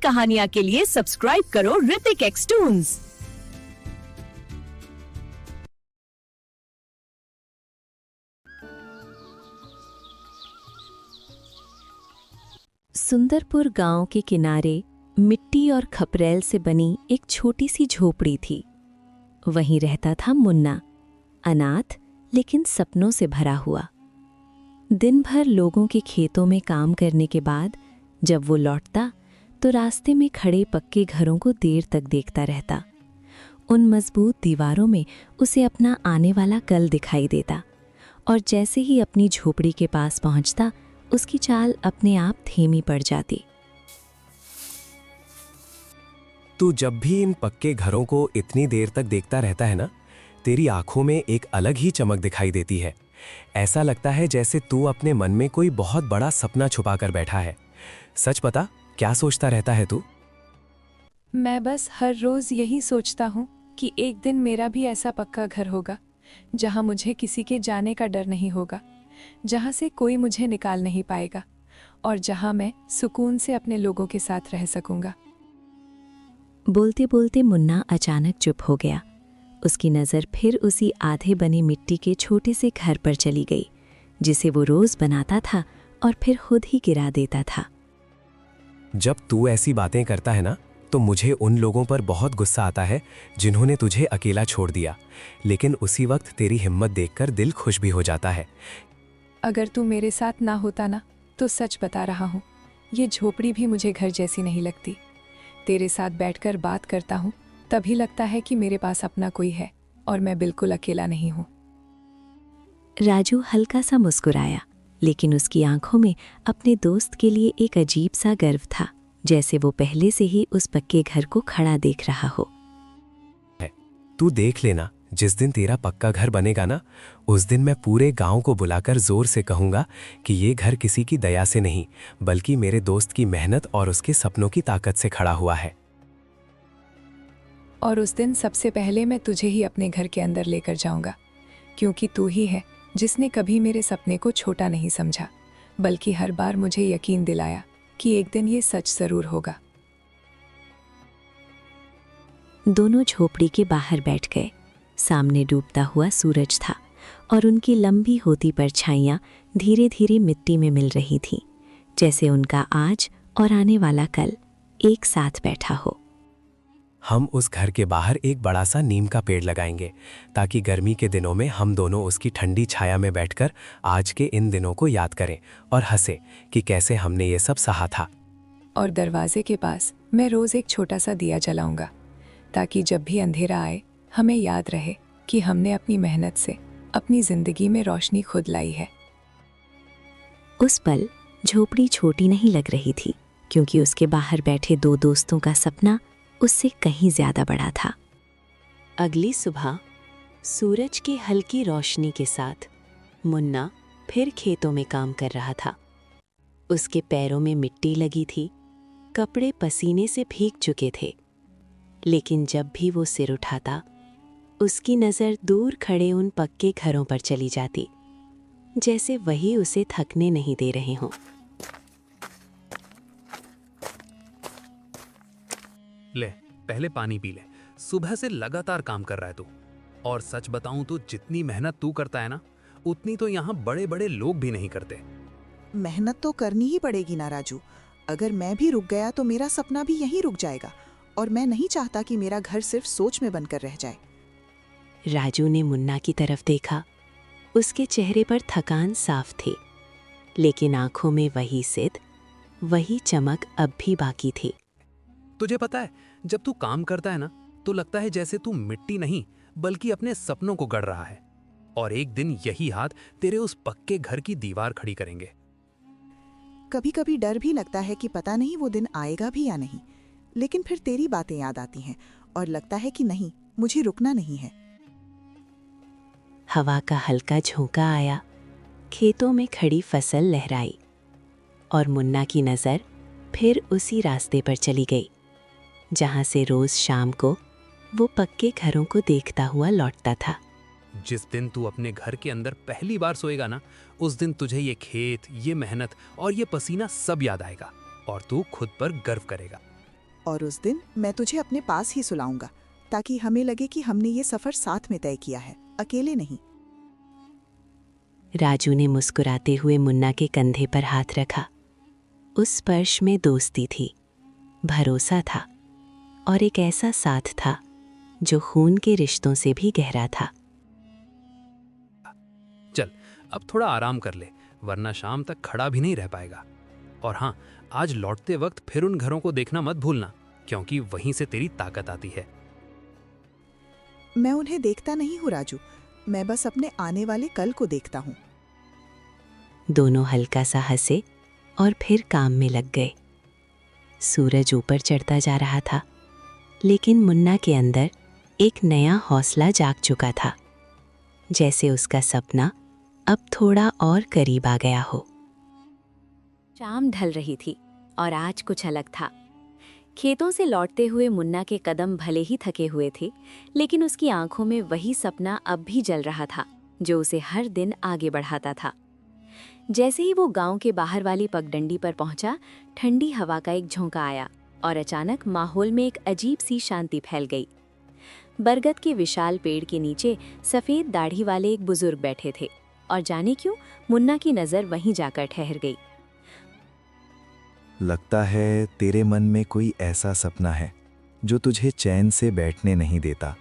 कहानियाँ के लिए सब्सक्राइब करो ऋतिक एक्स टून्स। सुंदरपुर गांव के किनारे मिट्टी और खपरेल से बनी एक छोटी सी झोपड़ी थी। वहीं रहता था मुन्ना, अनाथ लेकिन सपनों से भरा हुआ। दिन भर लोगों के खेतों में काम करने के बाद जब वो लौटता तो रास्ते में खड़े पक्के घरों को देर तक देखता रहता। उन मजबूत दीवारों में उसे अपना आने वाला कल दिखाई देता, और जैसे ही अपनी झोपड़ी के पास पहुंचता उसकी चाल अपने आप धीमी पड़ जाती। तू जब भी इन पक्के घरों को इतनी देर तक देखता रहता है ना, तेरी आंखों में एक अलग ही चमक दिखाई देती है। ऐसा लगता है जैसे तू अपने मन में कोई बहुत बड़ा सपना छुपा कर बैठा है। सच बता, क्या सोचता रहता है तू? मैं बस हर रोज यही सोचता हूँ कि एक दिन मेरा भी ऐसा पक्का घर होगा, जहाँ मुझे किसी के जाने का डर नहीं होगा, जहाँ से कोई मुझे निकाल नहीं पाएगा, और जहाँ मैं सुकून से अपने लोगों के साथ रह सकूंगा। बोलते बोलते मुन्ना अचानक चुप हो गया। उसकी नज़र फिर उसी आधे बने मिट्टी के छोटे से घर पर चली गई, जिसे वो रोज बनाता था और फिर खुद ही गिरा देता था। जब तू ऐसी बातें करता है ना, तो मुझे उन लोगों पर बहुत गुस्सा आता है जिन्होंने तुझे अकेला छोड़ दिया, लेकिन उसी वक्त तेरी हिम्मत देखकर दिल खुश भी हो जाता है। अगर तू मेरे साथ ना होता ना, तो सच बता रहा हूँ, ये झोपड़ी भी मुझे घर जैसी नहीं लगती। तेरे साथ बैठकर बात करता हूँ तभी लगता है कि मेरे पास अपना कोई है और मैं बिल्कुल अकेला नहीं हूँ। राजू हल्का सा मुस्कुराया, लेकिन उसकी आंखों में अपने दोस्त के लिए एक अजीब सा गर्व था, जैसे वो पहले से ही उस पक्के घर को खड़ा देख रहा हो। तू देख लेना, जिस दिन तेरा पक्का घर बनेगा ना, उस दिन मैं पूरे गांव को बुलाकर जोर से कहूंगा कि ये घर किसी की दया से नहीं, बल्कि मेरे दोस्त की मेहनत और उसके सपनों की ताकत से खड़ा हुआ है। और उस दिन सबसे पहले मैं तुझे ही अपने घर के अंदर लेकर जाऊंगा, क्योंकि तू ही है जिसने कभी मेरे सपने को छोटा नहीं समझा, बल्कि हर बार मुझे यकीन दिलाया कि एक दिन ये सच जरूर होगा। दोनों झोपड़ी के बाहर बैठ गए। सामने डूबता हुआ सूरज था और उनकी लंबी होती परछाइयां धीरे धीरे मिट्टी में मिल रही थीं, जैसे उनका आज और आने वाला कल एक साथ बैठा हो। हम उस घर के बाहर एक बड़ा सा नीम का पेड़ लगाएंगे, ताकि गर्मी के दिनों में हम दोनों उसकी ठंडी छाया में बैठकर आज के इन दिनों को याद करें और हंसे कि कैसे हमने ये सब सहा था। और दरवाजे के पास मैं रोज एक छोटा सा दिया जलाऊंगा, ताकि जब भी अंधेरा आए हमें याद रहे कि हमने अपनी मेहनत से अपनी जिंदगी में रोशनी खुद लाई है। उस पल झोपड़ी छोटी नहीं लग रही थी, क्योंकि उसके बाहर बैठे दो दोस्तों का सपना उससे कहीं ज्यादा बड़ा था। अगली सुबह सूरज की हल्की रोशनी के साथ मुन्ना फिर खेतों में काम कर रहा था। उसके पैरों में मिट्टी लगी थी, कपड़े पसीने से भीग चुके थे, लेकिन जब भी वो सिर उठाता उसकी नज़र दूर खड़े उन पक्के घरों पर चली जाती, जैसे वही उसे थकने नहीं दे रहे हों। ले, पहले पानी पी ले। सुबह से लगातार काम कर रहा है तू। और सच बताऊं तो जितनी मेहनत तू करता है ना, उतनी तो यहाँ बड़े बड़े लोग भी नहीं करते। मेहनत तो करनी ही पड़ेगी ना राजू। अगर मैं भी रुक गया तो मेरा सपना भी यहीं रुक जाएगा, और मैं नहीं चाहता कि मेरा घर सिर्फ सोच में बनकर रह जाए। राजू ने मुन्ना की तरफ देखा। उसके चेहरे पर थकान साफ थी, लेकिन आंखों में वही जिद, वही चमक अब भी बाकी थी। तुझे पता है, जब तू काम करता है ना, तो लगता है जैसे तू मिट्टी नहीं बल्कि अपने सपनों को गढ़ रहा है, और एक दिन यही हाथ तेरे उस पक्के घर की दीवार खड़ी करेंगे। कभी कभी डर भी लगता है कि पता नहीं वो दिन आएगा भी या नहीं, लेकिन फिर तेरी बातें याद आती हैं और लगता है कि नहीं, मुझे रुकना नहीं है। हवा का हल्का झोंका आया, खेतों में खड़ी फसल लहराई, और मुन्ना की नज़र फिर उसी रास्ते पर चली गई, जहाँ से रोज शाम को वो पक्के घरों को देखता हुआ लौटता था। जिस दिन तू अपने घर के अंदर पहली बार सोएगा ना, उस दिन तुझे ये खेत, ये मेहनत और ये पसीना सब याद आएगा, और तू खुद पर गर्व करेगा। और उस दिन मैं तुझे अपने पास ही सुलाऊंगा, ताकि हमें लगे कि हमने ये सफर साथ में तय किया है, अकेले नहीं। राजू ने मुस्कुराते हुए मुन्ना के कंधे पर हाथ रखा। उस स्पर्श में दोस्ती थी, भरोसा था और एक ऐसा साथ था जो खून के रिश्तों से भी गहरा था। चल अब थोड़ा आराम कर ले, वरना शाम तक खड़ा भी नहीं रह पाएगा। और हाँ, आज लौटते वक्त फिर उन घरों को देखना मत भूलना, क्योंकि वहीं से तेरी ताकत आती है। मैं उन्हें देखता नहीं हूँ राजू, मैं बस अपने आने वाले कल को देखता हूँ। दोनों हल्का सा हंसे और फिर काम में लग गए। सूरज ऊपर चढ़ता जा रहा था, लेकिन मुन्ना के अंदर एक नया हौसला जाग चुका था, जैसे उसका सपना अब थोड़ा और करीब आ गया हो। शाम ढल रही थी और आज कुछ अलग था। खेतों से लौटते हुए मुन्ना के कदम भले ही थके हुए थे, लेकिन उसकी आंखों में वही सपना अब भी जल रहा था जो उसे हर दिन आगे बढ़ाता था। जैसे ही वो गांव के बाहर वाली पगडंडी पर पहुंचा, ठंडी हवा का एक झोंका आया और अचानक माहौल में एक अजीब सी शांति फैल गई। बरगद के विशाल पेड़ के नीचे सफेद दाढ़ी वाले एक बुजुर्ग बैठे थे और जाने क्यों मुन्ना की नजर वहीं जाकर ठहर गई। लगता है तेरे मन में कोई ऐसा सपना है जो तुझे चैन से बैठने नहीं देता,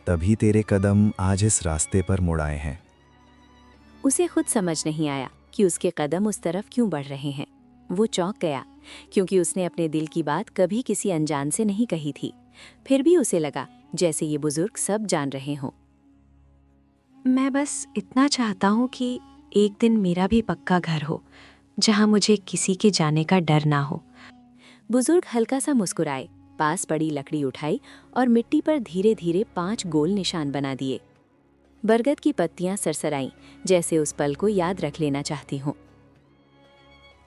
तभी तेरे कदम आज इस रास्ते पर मुड़ आए हैं। उसे खुद समझ नहीं आया कि उसके कदम उस तरफ क्यों बढ़ रहे हैं। वो चौंक गया, क्योंकि उसने अपने दिल की बात कभी किसी अनजान से नहीं कही थी। फिर भी उसे लगा जैसे ये बुजुर्ग सब जान रहे हों। मैं बस इतना चाहता हूँ कि एक दिन मेरा भी पक्का घर हो, जहाँ मुझे किसी के जाने का डर ना हो। बुजुर्ग हल्का सा मुस्कुराए, पास पड़ी लकड़ी उठाई और मिट्टी पर धीरे धीरे 5 गोल निशान बना दिए। बरगद की पत्तियां सरसराईं, जैसे उस पल को याद रख लेना चाहती हों।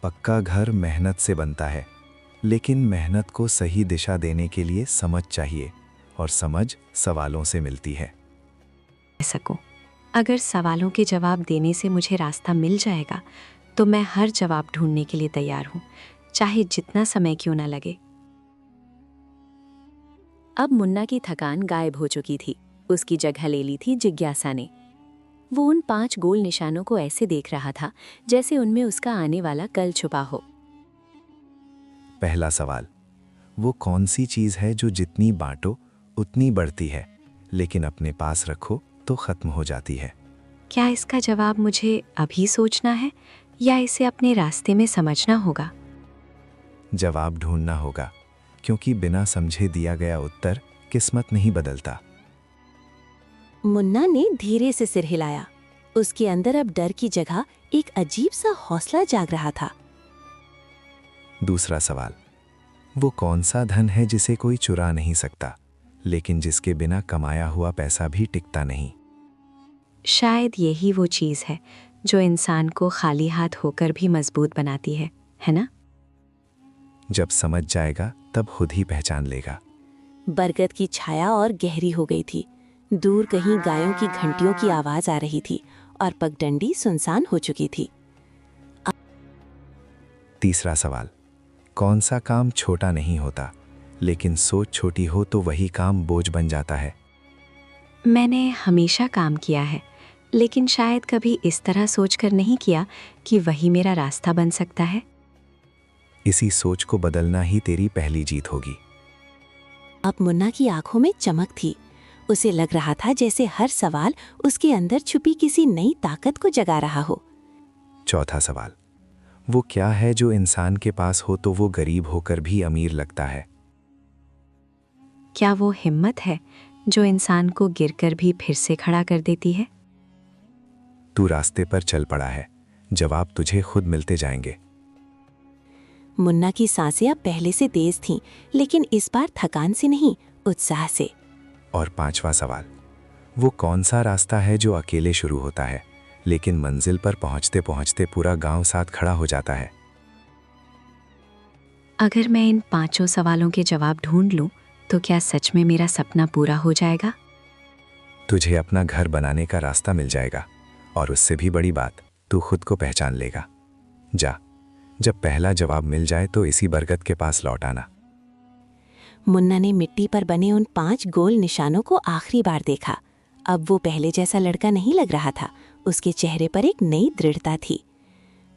पक्का घर मेहनत से बनता है, लेकिन मेहनत को सही दिशा देने के लिए समझ चाहिए, और समझ सवालों से मिलती है। सकूं, अगर सवालों के जवाब देने से मुझे रास्ता मिल जाएगा तो मैं हर जवाब ढूंढने के लिए तैयार हूं, चाहे जितना समय क्यों न लगे। अब मुन्ना की थकान गायब हो चुकी थी, उसकी जगह ले ली थी जिज्ञासा ने। वो उन 5 गोल निशानों को ऐसे देख रहा था जैसे उनमें उसका आने वाला कल छुपा हो। पहला सवाल, वो कौन सी चीज है जो जितनी बांटो उतनी बढ़ती है, लेकिन अपने पास रखो तो खत्म हो जाती है? क्या इसका जवाब मुझे अभी सोचना है या इसे अपने रास्ते में समझना होगा? जवाब ढूंढना होगा, क्योंकि बिना समझे दिया गया उत्तर किस्मत नहीं बदलता। मुन्ना ने धीरे से सिर हिलाया। उसके अंदर अब डर की जगह एक अजीब सा हौसला जाग रहा था। दूसरा सवाल, वो कौन सा धन है जिसे कोई चुरा नहीं सकता, लेकिन जिसके बिना कमाया हुआ पैसा भी टिकता नहीं? शायद यही वो चीज है जो इंसान को खाली हाथ होकर भी मजबूत बनाती है ना? जब समझ जाएगा तब खुद ही पहचान लेगा। बरगद की छाया और गहरी हो गई थी। दूर कहीं गायों की घंटियों की आवाज आ रही थी और पगडंडी सुनसान हो चुकी थी। तीसरा सवाल, कौन सा काम छोटा नहीं होता, लेकिन सोच छोटी हो तो वही काम बोझ बन जाता है? मैंने हमेशा काम किया है, लेकिन शायद कभी इस तरह सोचकर नहीं किया कि वही मेरा रास्ता बन सकता है। इसी सोच को बदलना ही तेरी पहली जीत होगी। अब मुन्ना की आंखों में चमक थी। उसे लग रहा था जैसे हर सवाल उसके अंदर छुपी किसी नई ताकत को जगा रहा हो। चौथा सवाल, वो क्या है जो इंसान के पास हो तो वो गरीब होकर भी अमीर लगता है? क्या वो हिम्मत है जो इंसान को गिरकर भी फिर से खड़ा कर देती है? तू रास्ते पर चल पड़ा है, जवाब तुझे खुद मिलते जाएंगे। मुन्ना की सांसें अब पहले से तेज थीं, लेकिन इस बार थकान से नहीं, उत्साह से। और पांचवा सवाल, वो कौन सा रास्ता है जो अकेले शुरू होता है, लेकिन मंजिल पर पहुंचते पहुंचते पूरा गांव साथ खड़ा हो जाता है? अगर मैं इन 5 सवालों के जवाब ढूंढ लूं, तो क्या सच में मेरा सपना पूरा हो जाएगा? तुझे अपना घर बनाने का रास्ता मिल जाएगा, और उससे भी बड़ी बात, तू खुद को पहचान लेगा। जा, जब पहला जवाब मिल जाए तो इसी बरगद के पास लौट आना। मुन्ना ने मिट्टी पर बने उन 5 गोल निशानों को आखिरी बार देखा। अब वो पहले जैसा लड़का नहीं लग रहा था, उसके चेहरे पर एक नई दृढ़ता थी।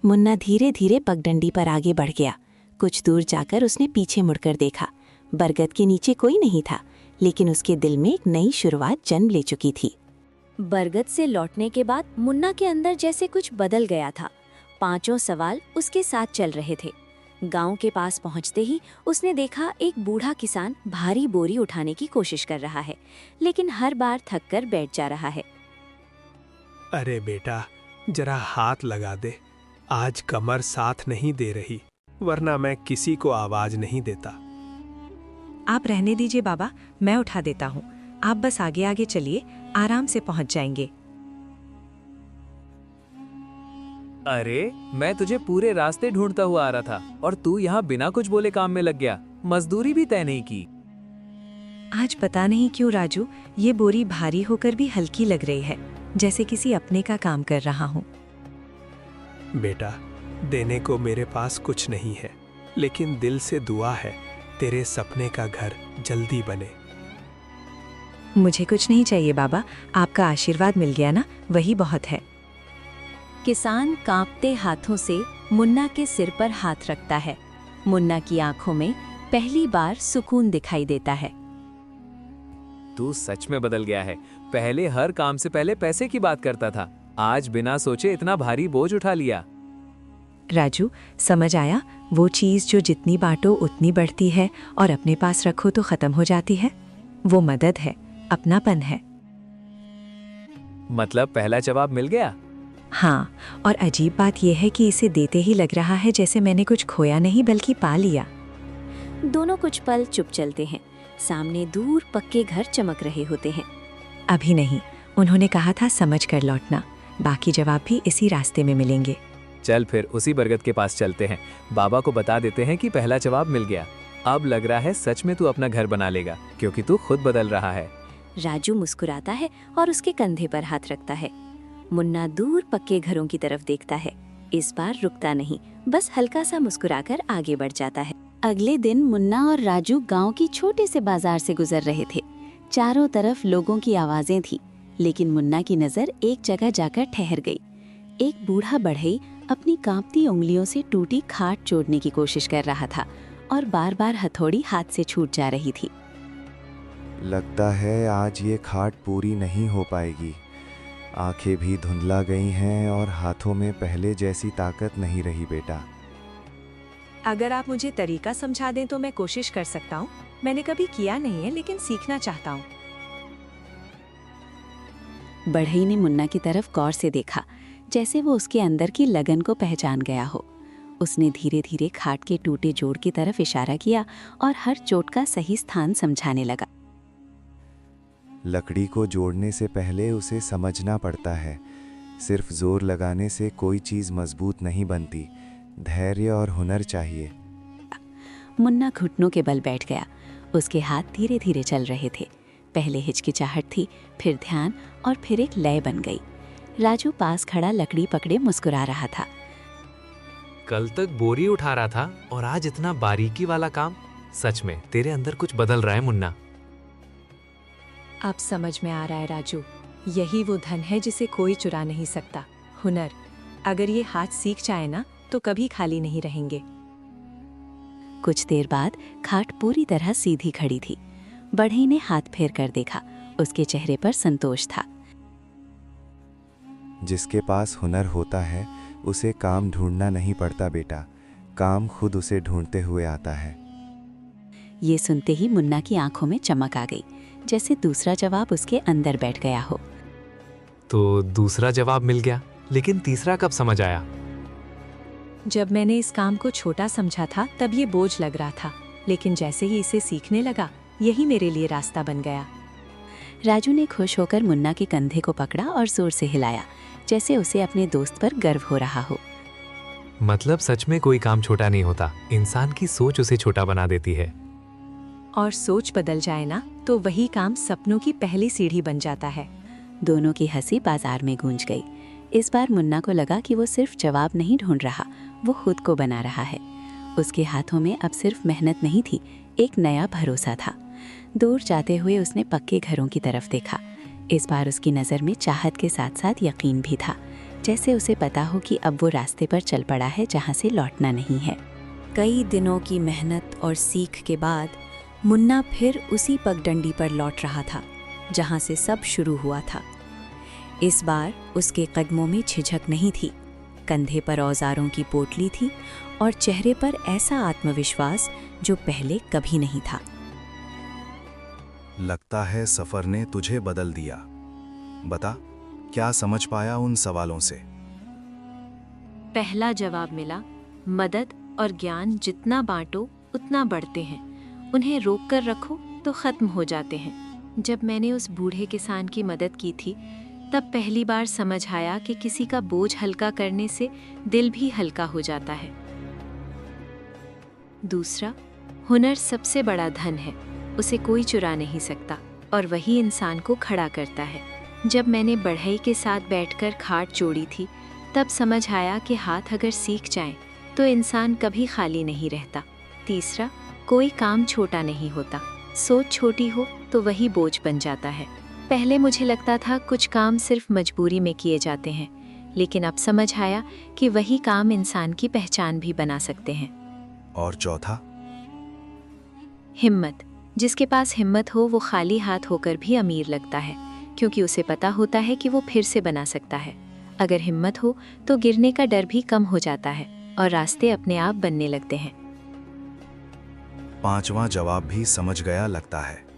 मुन्ना धीरे धीरे पगडंडी पर आगे बढ़ गया। कुछ दूर जाकर उसने पीछे मुड़कर देखा। बरगद के नीचे कोई नहीं था, लेकिन उसके दिल में एक नई शुरुआत जन्म ले चुकी थी। बरगद से लौटने के बाद मुन्ना के अंदर जैसे कुछ बदल गया था। 5 सवाल उसके साथ चल रहे थे। गांव के पास पहुंचते ही उसने देखा एक बूढ़ा किसान भारी बोरी उठाने की कोशिश कर रहा है, लेकिन हर बार थक कर बैठ जा रहा है। अरे बेटा, जरा हाथ लगा दे, आज कमर साथ नहीं दे रही, वरना मैं किसी को आवाज नहीं देता। आप रहने दीजिए बाबा, मैं उठा देता हूँ। आप बस आगे आगे चलिए, आराम से पहुँच जाएंगे। अरे, मैं तुझे पूरे रास्ते ढूंढता हुआ आ रहा था और तू यहाँ बिना कुछ बोले काम में लग गया। मजदूरी भी तय नहीं की। आज पता नहीं क्यों राजू, ये बोरी भारी होकर भी हल्की लग रही है, जैसे किसी अपने का काम कर रहा हूँ। बेटा, देने को मेरे पास कुछ नहीं है, लेकिन दिल से दुआ है तेरे सपने का घर जल्दी बने। मुझे कुछ नहीं चाहिए बाबा, आपका आशीर्वाद मिल गया ना, वही बहुत है। किसान कांपते हाथों से मुन्ना के सिर पर हाथ रखता है। मुन्ना की आंखों में पहली बार सुकून दिखाई देता है। तू सच में बदल गया है। पहले हर काम से पहले पैसे की बात करता था, आज बिना सोचे इतना भारी बोझ उठा लिया। राजू, समझ आया, वो चीज जो जितनी बांटो उतनी बढ़ती है और अपने पास रखो तो खत्म हो जाती है। वो मदद है, अपनापन है। मतलब पहला जवाब मिल गया? हाँ, और अजीब बात यह है कि इसे देते ही लग रहा है जैसे मैंने कुछ खोया नहीं बल्कि पा लिया। दोनों कुछ पल चुप चलते हैं। सामने दूर पक्के घर चमक रहे होते हैं। अभी नहीं, उन्होंने कहा था समझ कर लौटना। बाकी जवाब भी इसी रास्ते में मिलेंगे। चल फिर उसी बरगद के पास चलते हैं। बाबा को बता देते हैं कि पहला जवाब मिल गया। अब लग रहा है सच में तू अपना घर बना लेगा, क्योंकि तू खुद बदल रहा है। राजू मुस्कुराता है और उसके कंधे पर हाथ रखता है। मुन्ना दूर पक्के घरों की तरफ देखता है। इस बार रुकता नहीं, बस हल्का सा मुस्कुराकर आगे बढ़ जाता है। अगले दिन मुन्ना और राजू गांव की छोटे से बाजार से गुजर रहे थे। चारों तरफ लोगों की आवाजें थी, लेकिन मुन्ना की नजर एक जगह जाकर ठहर गई। एक बूढ़ा बढ़ई अपनी कांपती उंगलियों से टूटी खाट जोड़ने की कोशिश कर रहा था और बार बार हथौड़ी हाथ से छूट जा रही थी। लगता है आज ये खाट पूरी नहीं हो पाएगी। आंखें भी धुंधला गई हैं और हाथों में पहले जैसी ताकत नहीं रही बेटा। अगर आप मुझे तरीका समझा दें तो मैं कोशिश कर सकता हूँ। मैंने कभी किया नहीं है, लेकिन सीखना चाहता हूँ। बढ़ई ने मुन्ना की तरफ गौर से देखा, जैसे वो उसके अंदर की लगन को पहचान गया हो। उसने धीरे धीरे खाट के टूटे जोड़ की तरफ इशारा किया और हर चोट का सही स्थान समझाने लगा। लकड़ी को जोड़ने से पहले उसे समझना पड़ता है। सिर्फ जोर लगाने से कोई चीज़ मजबूत नहीं बनती। धैर्य और हुनर चाहिए। मुन्ना घुटनों के बल बैठ गया। उसके हाथ धीरे धीरे चल रहे थे। पहले हिचकिचाहट थी, फिर ध्यान और फिर एक लय बन गई। राजू पास खड़ा लकड़ी पकड़े मुस्कुरा रहा था। कल तक बोरी उठा रहा था और आज इतना बारीकी वाला काम। सच में तेरे अंदर कुछ बदल रहा है मुन्ना। अब समझ में आ रहा है राजू, यही वो धन है जिसे कोई चुरा नहीं सकता, हुनर। अगर ये हाथ सीख जाए ना तो कभी खाली नहीं रहेंगे। कुछ देर बाद खाट पूरी तरह सीधी खड़ी थी। बढ़ई ने हाथ फेर कर देखा। उसके चेहरे पर संतोष था। जिसके पास हुनर होता है उसे काम ढूंढना नहीं पड़ता बेटा, काम खुद उसे ढूंढते हुए आता है। ये सुनते ही मुन्ना की आंखों में चमक आ गई, जैसे दूसरा जवाब उसके अंदर बैठ गया हो। तो दूसरा जवाब मिल गया, लेकिन तीसरा कब समझ आया? जब मैंने इस काम को छोटा समझा था तब ये बोझ लग रहा था, लेकिन जैसे ही इसे सीखने लगा यही मेरे लिए रास्ता बन गया। राजू ने खुश होकर मुन्ना के कंधे को पकड़ा और जोर से हिलाया, जैसे उसे अपने दोस्त पर गर्व हो रहा हो। मतलब सच में कोई काम छोटा नहीं होता, इंसान की सोच उसे छोटा बना देती है। और सोच बदल जाए ना तो वही काम सपनों की पहली सीढ़ी बन जाता है। दोनों की हंसी बाजार में गूंज गई। इस बार मुन्ना को लगा कि वो सिर्फ जवाब नहीं ढूंढ रहा, वो खुद को बना रहा है। उसके हाथों में अब सिर्फ मेहनत नहीं थी, एक नया भरोसा था। दूर जाते हुए उसने पक्के घरों की तरफ देखा। इस बार उसकी नज़र में चाहत के साथ साथ यकीन भी था, जैसे उसे पता हो कि अब वो रास्ते पर चल पड़ा है जहाँ से लौटना नहीं है। कई दिनों की मेहनत और सीख के बाद मुन्ना फिर उसी पगडंडी पर लौट रहा था जहाँ से सब शुरू हुआ था। इस बार उसके कदमों में झिझक नहीं थी, कंधे पर औजारों की पोटली थी और चेहरे पर ऐसा आत्मविश्वास जो पहले कभी नहीं था। लगता है सफर ने तुझे बदल दिया। बता, क्या समझ पाया उन सवालों से? पहला जवाब मिला, मदद और ज्ञान जितना बांटो उतना बढ़ते हैं, उन्हें रोक कर रखो तो खत्म हो जाते हैं। जब मैंने उस बूढ़े किसान की मदद की थी तब पहली बार समझ आया कि किसी का बोझ हल्का करने से दिल भी हल्का हो जाता है। दूसरा, हुनर सबसे बड़ा धन है, उसे कोई चुरा नहीं सकता और वही इंसान को खड़ा करता है। जब मैंने बढ़ई के साथ बैठकर खाट जोड़ी थी तब समझ आया कि हाथ अगर सीख जाएं तो इंसान कभी खाली नहीं रहता। तीसरा, कोई काम छोटा नहीं होता, सोच छोटी हो तो वही बोझ बन जाता है। पहले मुझे लगता था कुछ काम सिर्फ मजबूरी में किए जाते हैं, लेकिन अब समझ आया कि वही काम इंसान की पहचान भी बना सकते हैं। और चौथा? हिम्मत। जिसके पास हिम्मत हो वो खाली हाथ होकर भी अमीर लगता है, क्योंकि उसे पता होता है कि वो फिर से बना सकता है। अगर हिम्मत हो तो गिरने का डर भी कम हो जाता है और रास्ते अपने आप बनने लगते हैं। पांचवा जवाब भी समझ गया लगता है।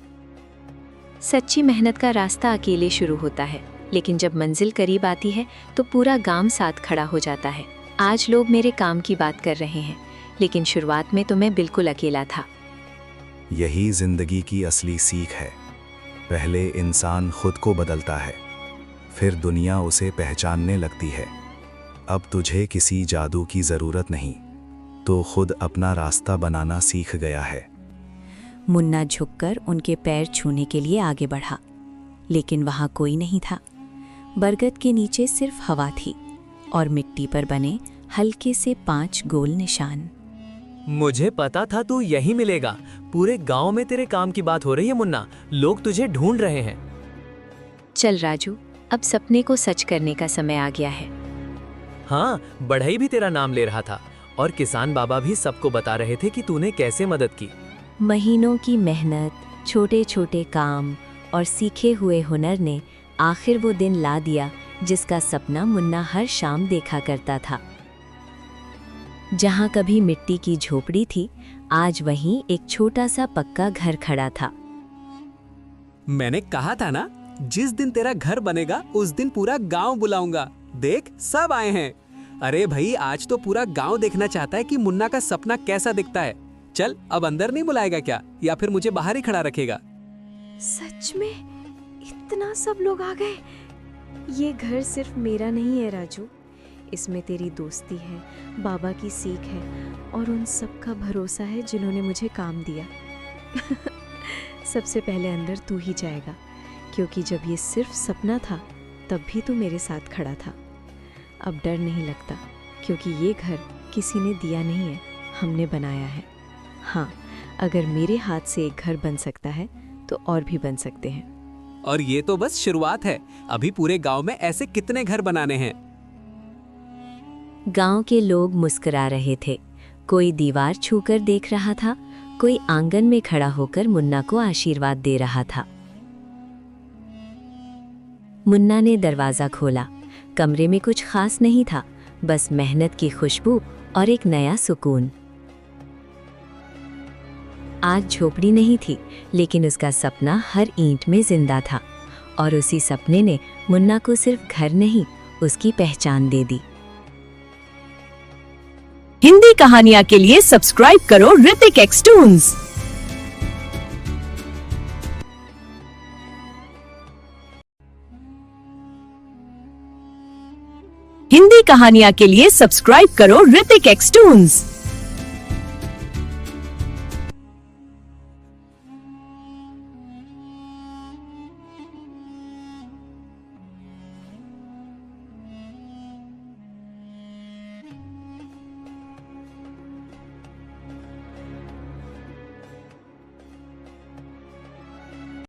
सच्ची मेहनत का रास्ता अकेले शुरू होता है, लेकिन जब मंजिल करीब आती है तो पूरा गांव साथ खड़ा हो जाता है। आज लोग मेरे काम की बात कर रहे हैं, लेकिन शुरुआत में तो मैं बिल्कुल अकेला था। यही जिंदगी की असली सीख है। पहले इंसान खुद को बदलता है, फिर दुनिया उसे पहचानने लगती है। अब तुझे किसी जादू की जरूरत नहीं, तो खुद अपना रास्ता बनाना सीख गया है। मुन्ना झुककर उनके पैर छूने के लिए आगे बढ़ा, लेकिन वहां कोई नहीं था। बरगद के नीचे सिर्फ हवा थी और मिट्टी पर बने हल्के से 5 गोल निशान। मुझे पता था तू यही मिलेगा। पूरे गांव में तेरे काम की बात हो रही है मुन्ना, लोग तुझे ढूंढ रहे हैं। चल राजू, अब सपने को सच करने का समय आ गया है। हाँ, बढ़ई भी तेरा नाम ले रहा था और किसान बाबा भी सबको बता रहे थे कि तूने कैसे मदद की। महीनों की मेहनत, छोटे छोटे काम और सीखे हुए हुनर ने आखिर वो दिन ला दिया जिसका सपना मुन्ना हर शाम देखा करता था। जहाँ कभी मिट्टी की झोपड़ी थी, आज वहीं एक छोटा सा पक्का घर खड़ा था। मैंने कहा था ना, जिस दिन तेरा घर बनेगा उस दिन पूरा गांव बुलाऊंगा। देख, सब आए हैं। अरे भाई, आज तो पूरा गांव देखना चाहता है कि मुन्ना का सपना कैसा दिखता है। चल, अब अंदर नहीं बुलाएगा क्या, या फिर मुझे बाहर ही खड़ा रखेगा? सच में इतना सब लोग आ गए। ये घर सिर्फ मेरा नहीं है राजू, इसमें तेरी दोस्ती है, बाबा की सीख है और उन सब का भरोसा है जिन्होंने मुझे काम दिया। सबसे पहले अंदर तू ही जाएगा, क्योंकि जब ये सिर्फ सपना था तब भी तू मेरे साथ खड़ा था। अब डर नहीं लगता, क्योंकि ये घर किसी ने दिया नहीं है, हमने बनाया है। हाँ, अगर मेरे हाथ से एक घर बन सकता है तो और भी बन सकते हैं। और ये तो बस शुरुआत है, अभी पूरे गांव में ऐसे कितने घर बनाने हैं। गांव के लोग मुस्कुरा रहे थे। कोई दीवार छूकर देख रहा था, कोई आंगन में खड़ा होकर मुन्ना को आशीर्वाद दे रहा था। मुन्ना ने दरवाजा खोला। कमरे में कुछ खास नहीं था, बस मेहनत की खुशबू और एक नया सुकून। आज झोपड़ी नहीं थी, लेकिन उसका सपना हर ईंट में जिंदा था और उसी सपने ने मुन्ना को सिर्फ घर नहीं, उसकी पहचान दे दी। हिंदी कहानियां के लिए सब्सक्राइब करो ऋतिक एक्स टून्स। हिंदी कहानियां के लिए सब्सक्राइब करो ऋतिक एक्स टून्स।